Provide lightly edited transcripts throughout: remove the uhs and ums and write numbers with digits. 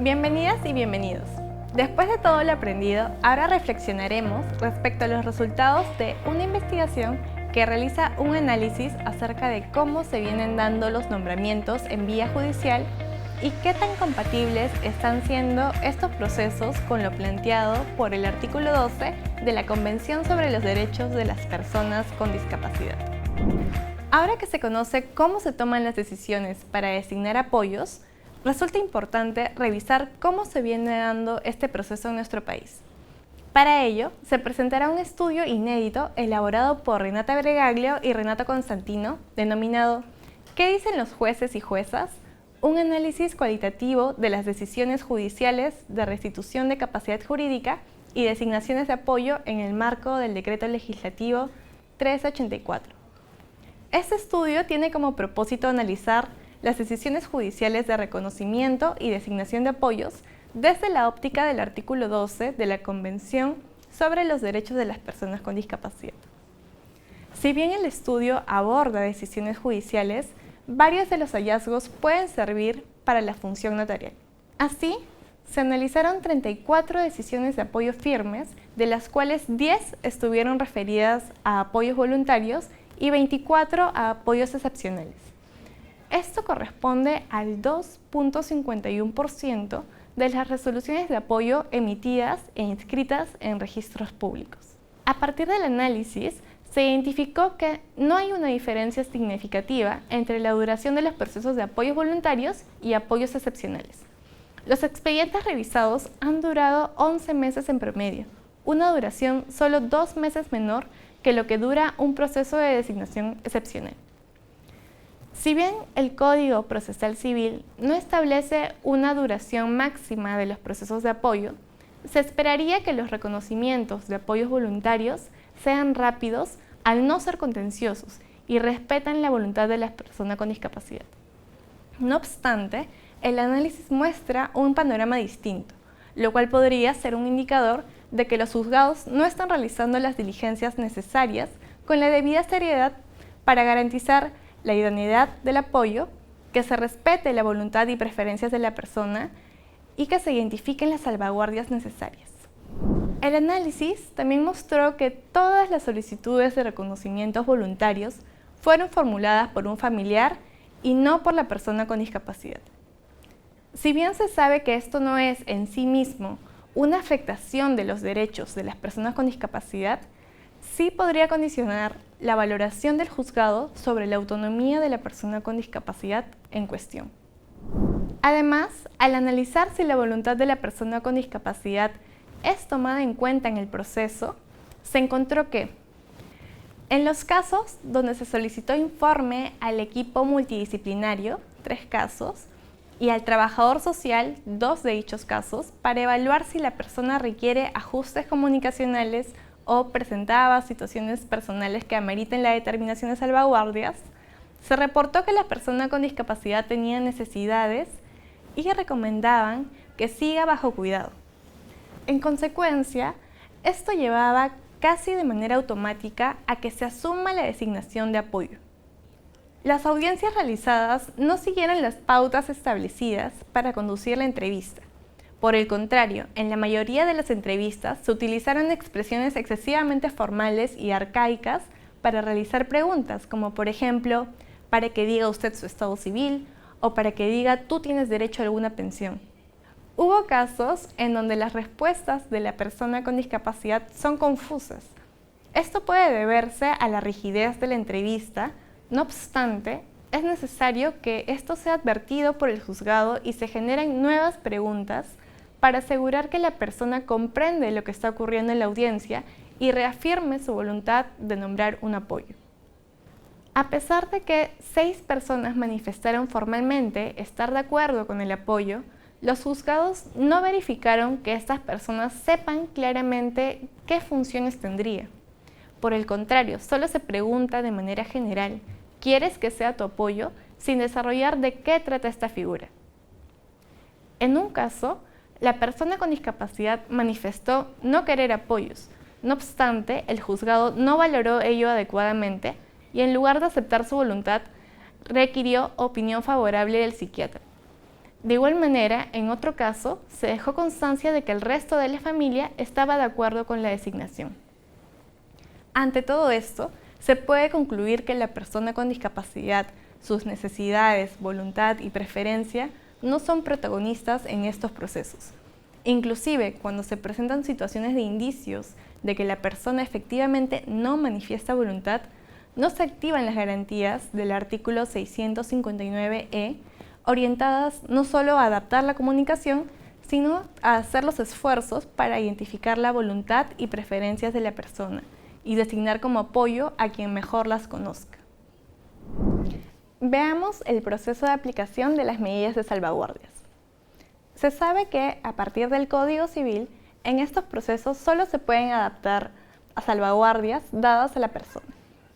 Bienvenidas y bienvenidos. Después de todo lo aprendido, ahora reflexionaremos respecto a los resultados de una investigación que realiza un análisis acerca de cómo se vienen dando los nombramientos en vía judicial y qué tan compatibles están siendo estos procesos con lo planteado por el artículo 12 de la Convención sobre los Derechos de las Personas con Discapacidad. Ahora que se conoce cómo se toman las decisiones para designar apoyos, resulta importante revisar cómo se viene dando este proceso en nuestro país. Para ello, se presentará un estudio inédito elaborado por Renata Bregaglio y Renato Constantino, denominado ¿Qué dicen los jueces y juezas? Un análisis cualitativo de las decisiones judiciales de restitución de capacidad jurídica y designaciones de apoyo en el marco del Decreto Legislativo 1384. Este estudio tiene como propósito analizar las decisiones judiciales de reconocimiento y designación de apoyos desde la óptica del artículo 12 de la Convención sobre los Derechos de las Personas con Discapacidad. Si bien el estudio aborda decisiones judiciales, varios de los hallazgos pueden servir para la función notarial. Así, se analizaron 34 decisiones de apoyo firmes, de las cuales 10 estuvieron referidas a apoyos voluntarios y 24 a apoyos excepcionales. Esto corresponde al 2.51% de las resoluciones de apoyo emitidas e inscritas en registros públicos. A partir del análisis, se identificó que no hay una diferencia significativa entre la duración de los procesos de apoyos voluntarios y apoyos excepcionales. Los expedientes revisados han durado 11 meses en promedio, una duración solo 2 meses menor que lo que dura un proceso de designación excepcional. Si bien el Código Procesal Civil no establece una duración máxima de los procesos de apoyo, se esperaría que los reconocimientos de apoyos voluntarios sean rápidos al no ser contenciosos y respetan la voluntad de la persona con discapacidad. No obstante, el análisis muestra un panorama distinto, lo cual podría ser un indicador de que los juzgados no están realizando las diligencias necesarias con la debida seriedad para garantizar la idoneidad del apoyo, que se respete la voluntad y preferencias de la persona y que se identifiquen las salvaguardias necesarias. El análisis también mostró que todas las solicitudes de reconocimientos voluntarios fueron formuladas por un familiar y no por la persona con discapacidad. Si bien se sabe que esto no es en sí mismo una afectación de los derechos de las personas con discapacidad, sí podría condicionar la valoración del juzgado sobre la autonomía de la persona con discapacidad en cuestión. Además, al analizar si la voluntad de la persona con discapacidad es tomada en cuenta en el proceso, se encontró que en los casos donde se solicitó informe al equipo multidisciplinario, 3 casos, y al trabajador social, 2 de dichos casos, para evaluar si la persona requiere ajustes comunicacionales o presentaba situaciones personales que ameriten la determinación de salvaguardias, se reportó que la persona con discapacidad tenía necesidades y que recomendaban que siga bajo cuidado. En consecuencia, esto llevaba casi de manera automática a que se asuma la designación de apoyo. Las audiencias realizadas no siguieron las pautas establecidas para conducir la entrevista. Por el contrario, en la mayoría de las entrevistas se utilizaron expresiones excesivamente formales y arcaicas para realizar preguntas, como por ejemplo, para que diga usted su estado civil o para que diga tú tienes derecho a alguna pensión. Hubo casos en donde las respuestas de la persona con discapacidad son confusas. Esto puede deberse a la rigidez de la entrevista. No obstante, es necesario que esto sea advertido por el juzgado y se generen nuevas preguntas para asegurar que la persona comprende lo que está ocurriendo en la audiencia y reafirme su voluntad de nombrar un apoyo. A pesar de que 6 personas manifestaron formalmente estar de acuerdo con el apoyo, los juzgados no verificaron que estas personas sepan claramente qué funciones tendría. Por el contrario, solo se pregunta de manera general, ¿quieres que sea tu apoyo?, sin desarrollar de qué trata esta figura. En un caso, la persona con discapacidad manifestó no querer apoyos. No obstante, el juzgado no valoró ello adecuadamente y en lugar de aceptar su voluntad, requirió opinión favorable del psiquiatra. De igual manera, en otro caso, se dejó constancia de que el resto de la familia estaba de acuerdo con la designación. Ante todo esto, se puede concluir que la persona con discapacidad, sus necesidades, voluntad y preferencia no son protagonistas en estos procesos. Inclusive, cuando se presentan situaciones de indicios de que la persona efectivamente no manifiesta voluntad, no se activan las garantías del artículo 659E, orientadas no solo a adaptar la comunicación, sino a hacer los esfuerzos para identificar la voluntad y preferencias de la persona y designar como apoyo a quien mejor las conozca. Veamos el proceso de aplicación de las medidas de salvaguardias. Se sabe que a partir del Código Civil, en estos procesos solo se pueden adaptar a salvaguardias dadas a la persona.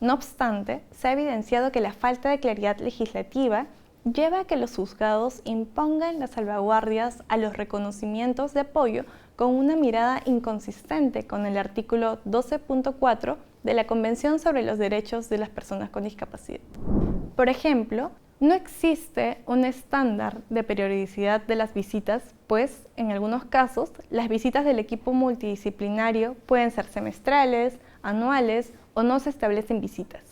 No obstante, se ha evidenciado que la falta de claridad legislativa lleva a que los juzgados impongan las salvaguardias a los reconocimientos de apoyo con una mirada inconsistente con el artículo 12.4 de la Convención sobre los Derechos de las Personas con Discapacidad. Por ejemplo, no existe un estándar de periodicidad de las visitas, pues en algunos casos las visitas del equipo multidisciplinario pueden ser semestrales, anuales o no se establecen visitas.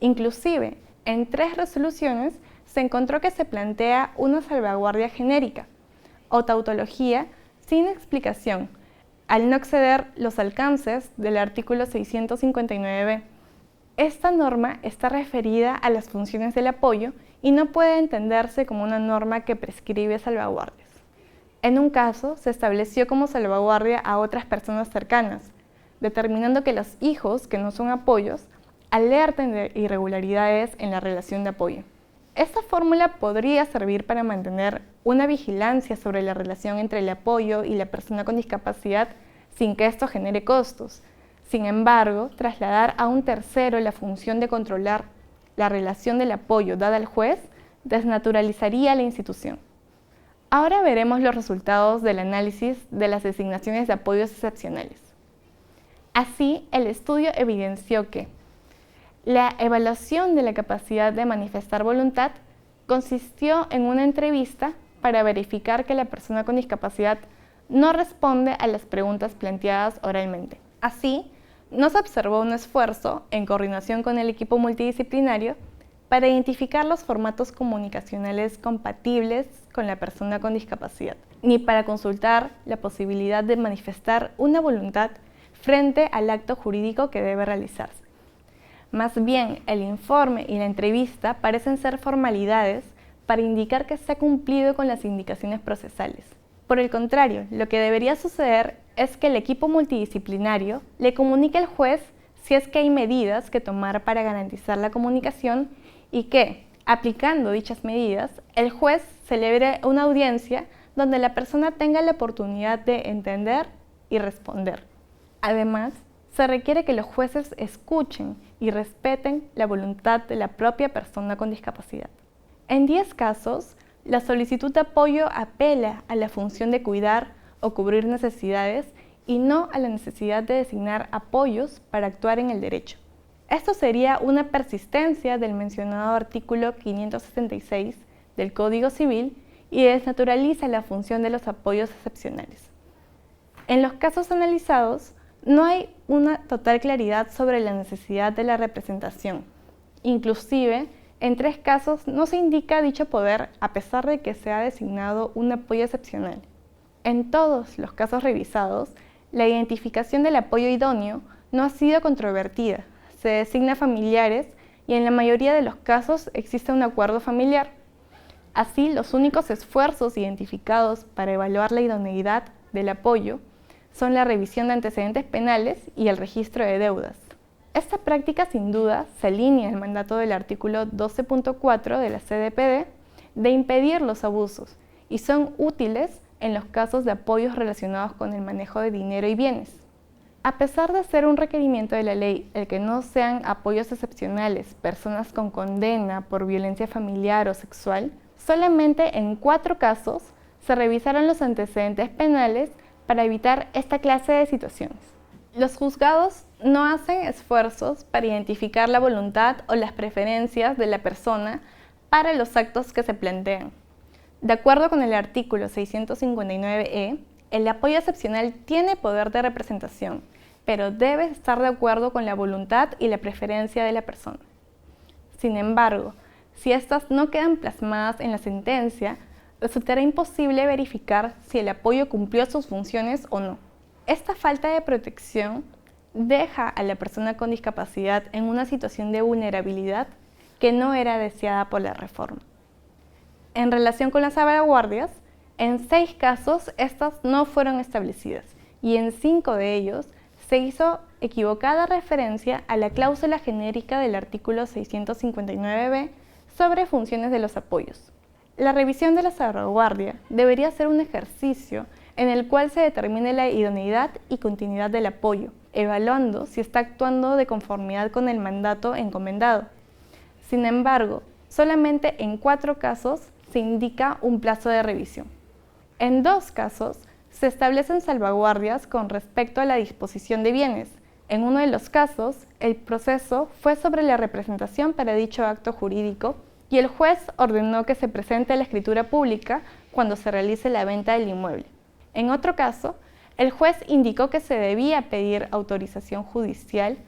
Inclusive, en 3 resoluciones se encontró que se plantea una salvaguardia genérica o tautología sin explicación, al no exceder los alcances del artículo 659b. Esta norma está referida a las funciones del apoyo y no puede entenderse como una norma que prescribe salvaguardias. En un caso, se estableció como salvaguardia a otras personas cercanas, determinando que los hijos, que no son apoyos, alerten de irregularidades en la relación de apoyo. Esta fórmula podría servir para mantener una vigilancia sobre la relación entre el apoyo y la persona con discapacidad sin que esto genere costos. Sin embargo, trasladar a un tercero la función de controlar la relación del apoyo dada al juez desnaturalizaría la institución. Ahora veremos los resultados del análisis de las designaciones de apoyos excepcionales. Así, el estudio evidenció que la evaluación de la capacidad de manifestar voluntad consistió en una entrevista para verificar que la persona con discapacidad no responde a las preguntas planteadas oralmente. Así, no se observó un esfuerzo en coordinación con el equipo multidisciplinario para identificar los formatos comunicacionales compatibles con la persona con discapacidad, ni para consultar la posibilidad de manifestar una voluntad frente al acto jurídico que debe realizarse. Más bien, el informe y la entrevista parecen ser formalidades para indicar que se ha cumplido con las indicaciones procesales. Por el contrario, lo que debería suceder es que el equipo multidisciplinario le comunique al juez si es que hay medidas que tomar para garantizar la comunicación y que, aplicando dichas medidas, el juez celebre una audiencia donde la persona tenga la oportunidad de entender y responder. Además, se requiere que los jueces escuchen y respeten la voluntad de la propia persona con discapacidad. En 10 casos, la solicitud de apoyo apela a la función de cuidar o cubrir necesidades y no a la necesidad de designar apoyos para actuar en el derecho. Esto sería una persistencia del mencionado artículo 576 del Código Civil y desnaturaliza la función de los apoyos excepcionales. En los casos analizados, no hay una total claridad sobre la necesidad de la representación. Inclusive, en 3 casos no se indica dicho poder a pesar de que se ha designado un apoyo excepcional. En todos los casos revisados, la identificación del apoyo idóneo no ha sido controvertida. Se designa familiares y en la mayoría de los casos existe un acuerdo familiar. Así, los únicos esfuerzos identificados para evaluar la idoneidad del apoyo son la revisión de antecedentes penales y el registro de deudas. Esta práctica sin duda se alinea al mandato del artículo 12.4 de la CDPD de impedir los abusos y son útiles en los casos de apoyos relacionados con el manejo de dinero y bienes. A pesar de ser un requerimiento de la ley el que no sean apoyos excepcionales personas con condena por violencia familiar o sexual, solamente en 4 casos se revisaron los antecedentes penales para evitar esta clase de situaciones. Los juzgados no hacen esfuerzos para identificar la voluntad o las preferencias de la persona para los actos que se plantean. De acuerdo con el artículo 659E, el apoyo excepcional tiene poder de representación, pero debe estar de acuerdo con la voluntad y la preferencia de la persona. Sin embargo, si estas no quedan plasmadas en la sentencia, resultará imposible verificar si el apoyo cumplió sus funciones o no. Esta falta de protección deja a la persona con discapacidad en una situación de vulnerabilidad que no era deseada por la reforma. En relación con las salvaguardias, en 6 casos estas no fueron establecidas y en 5 de ellos se hizo equivocada referencia a la cláusula genérica del artículo 659b sobre funciones de los apoyos. La revisión de la salvaguardia debería ser un ejercicio en el cual se determine la idoneidad y continuidad del apoyo, evaluando si está actuando de conformidad con el mandato encomendado. Sin embargo, solamente en 4 casos se indica un plazo de revisión. En 2 casos se establecen salvaguardias con respecto a la disposición de bienes. En uno de los casos, el proceso fue sobre la representación para dicho acto jurídico y el juez ordenó que se presente la escritura pública cuando se realice la venta del inmueble. En otro caso, el juez indicó que se debía pedir autorización judicial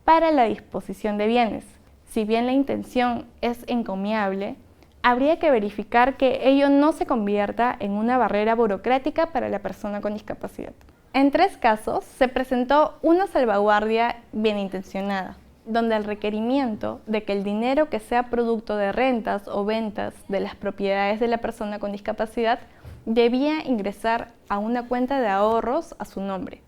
para la disposición de bienes. Si bien la intención es encomiable, habría que verificar que ello no se convierta en una barrera burocrática para la persona con discapacidad. En 3 casos se presentó una salvaguardia bien intencionada, donde el requerimiento de que el dinero que sea producto de rentas o ventas de las propiedades de la persona con discapacidad debía ingresar a una cuenta de ahorros a su nombre.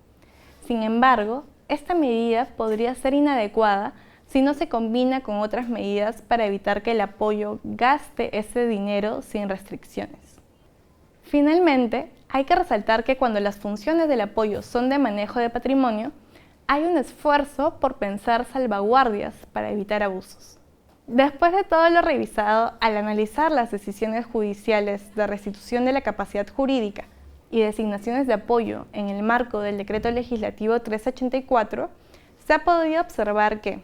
Sin embargo, esta medida podría ser inadecuada si no se combina con otras medidas para evitar que el apoyo gaste ese dinero sin restricciones. Finalmente, hay que resaltar que cuando las funciones del apoyo son de manejo de patrimonio, hay un esfuerzo por pensar salvaguardias para evitar abusos. Después de todo lo revisado, al analizar las decisiones judiciales de restitución de la capacidad jurídica y designaciones de apoyo en el marco del Decreto Legislativo 384, se ha podido observar que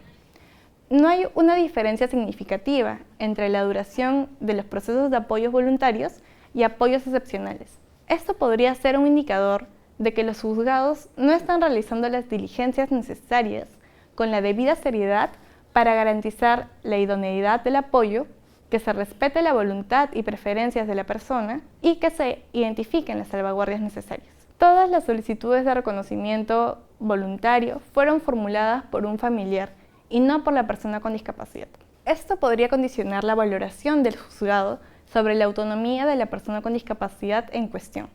no hay una diferencia significativa entre la duración de los procesos de apoyos voluntarios y apoyos excepcionales. Esto podría ser un indicador de que los juzgados no están realizando las diligencias necesarias con la debida seriedad para garantizar la idoneidad del apoyo, que se respete la voluntad y preferencias de la persona y que se identifiquen las salvaguardias necesarias. Todas las solicitudes de reconocimiento voluntario fueron formuladas por un familiar y no por la persona con discapacidad. Esto podría condicionar la valoración del juzgado sobre la autonomía de la persona con discapacidad en cuestión.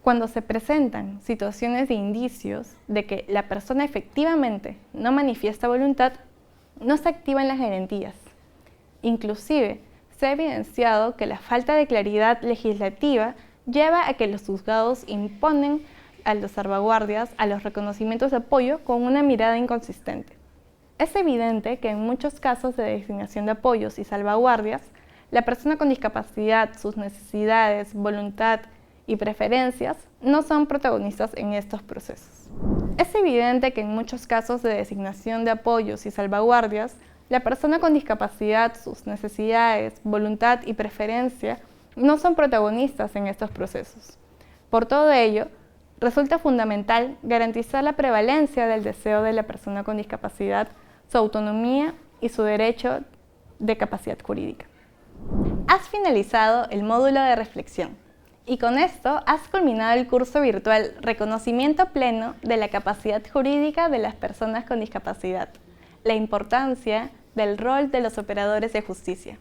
Cuando se presentan situaciones de indicios de que la persona efectivamente no manifiesta voluntad, no se activan las garantías. Inclusive, se ha evidenciado que la falta de claridad legislativa lleva a que los juzgados imponen a las salvaguardias a los reconocimientos de apoyo con una mirada inconsistente. Es evidente que en muchos casos de designación de apoyos y salvaguardias, la persona con discapacidad, sus necesidades, voluntad y preferencias no son protagonistas en estos procesos. Es evidente que en muchos casos de designación de apoyos y salvaguardias, la persona con discapacidad, sus necesidades, voluntad y preferencia no son protagonistas en estos procesos. Por todo ello, resulta fundamental garantizar la prevalencia del deseo de la persona con discapacidad, su autonomía y su derecho de capacidad jurídica. Has finalizado el módulo de reflexión y con esto has culminado el curso virtual Reconocimiento Pleno de la Capacidad Jurídica de las Personas con Discapacidad, la importancia del rol de los operadores de justicia.